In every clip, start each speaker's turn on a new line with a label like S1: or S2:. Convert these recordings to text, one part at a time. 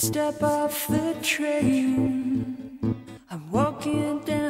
S1: step off the train. I'm walking down.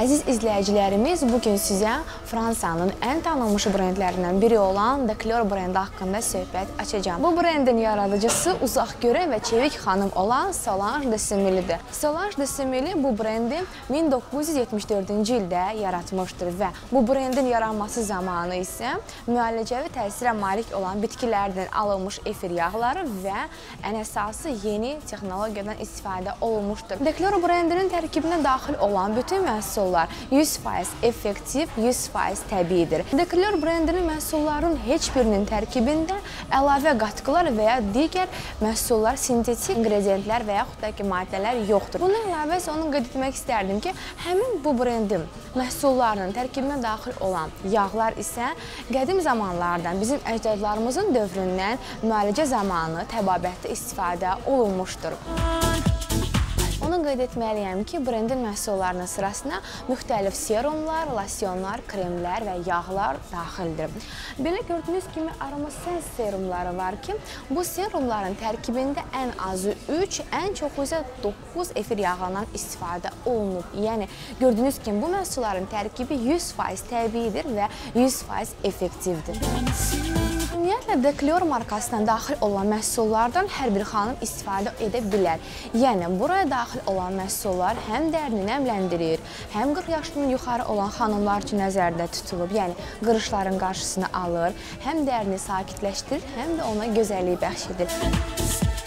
S2: Əziz izləyicilərimiz, bugün sizə Fransanın ən tanınmış brendlərindən biri olan Decor brendi haqqında söhbət açacağım. Bu brendin yaradıcısı uzaqgörən və çevik xanım olan Solange de Semilly'dir. Solange de Semilly bu brendi 1974-cü ildə yaratmışdır və bu brendin yaranması zamanı isə müalicəvi təsirə malik olan bitkilərdən alınmış efir yağları və ən əsası yeni texnologiyadan istifadə olunmuşdur. Decor brendinin tərkibinə daxil olan bütün məhsullar 100% effektiv, 100% təbiidir. Decor brendinin məhsullarının heç birinin tərkibində əlavə qatkılar və ya digər məhsullar, sintetik ingredientlər və yaxud da ki, maddələr yoxdur. Bunun əlavə onu qeyd etmək istərdim ki, həmin bu brendin məhsullarının tərkibinə daxil olan yağlar isə qədim zamanlardan, bizim əcdadlarımızın dövründən müalicə zamanı təbabətdə istifadə olunmuşdur. Onu qeyd etməliyəm ki, brendin məhsullarının sırasına müxtəlif serumlar, losyonlar, kremlər və yağlar daxildir. Belə gördüyünüz kimi Aromasense serumları var ki, bu serumların tərkibində ən azı 3, ən çoxu isə 9 efir yağından istifadə olunub. Yəni, gördüyünüz kimi bu məhsulların tərkibi 100% təbiidir və 100% effektivdir. Ümumiyyətlə, Decor markasına daxil olan məhsullardan hər bir xanım istifadə edə bilər. Yəni, buraya daxil olan məhsullar həm dərini nəmləndirir, həm 40 yaşından yuxarı olan xanımlar üçün nəzərdə tutulub, yəni qırışların qarşısını alır, həm dərini sakitləşdirir, həm də ona gözəllik bəxş edir.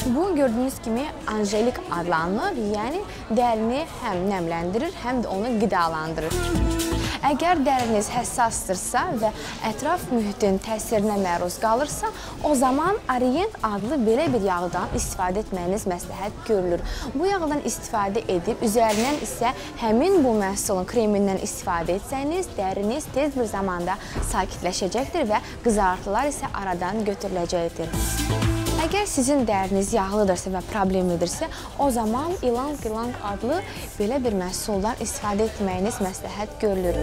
S2: Bu, gördüyünüz kimi anjelik adlanır, yəni dərini həm nəmləndirir, həm də onu qidalandırır. Əgər dəriniz həssasdırsa və ətraf mühitin təsirinə məruz qalırsa, o zaman Orient adlı belə bir yağdan istifadə etməyiniz məsləhət görülür. Bu yağdan istifadə edib, üzərindən isə həmin bu məhsulun kremindən istifadə etsəniz, dəriniz tez bir zamanda sakitləşəcəkdir və qızartılar isə aradan götürüləcəkdir. Əgər sizin dəriniz yağlıdırsa və problemlidirsə, o zaman ilang ilang adlı belə bir məhsuldan istifadə etməyiniz məsləhət görülür.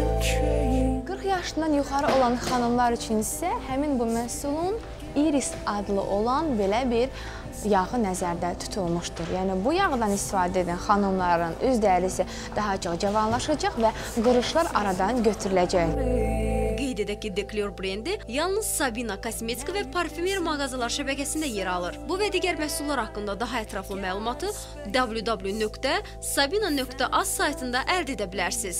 S2: 40 yaşından yuxarı olan xanımlar üçün isə həmin bu məhsulun Iris adlı olan belə bir yağı nəzərdə tutulmuşdur. Yəni, bu yağdan istifadə edən xanımların üz dərisi daha çox cavanlaşacaq və qırışlar aradan götürüləcək.
S3: Qeyd edək ki, Decor brendi yalnız Sabina kosmetika və parfümer mağazalar şəbəkəsində yer alır. Bu və digər məhsullar haqqında daha ətraflı məlumatı www.sabina.az saytında əldə edə bilərsiniz.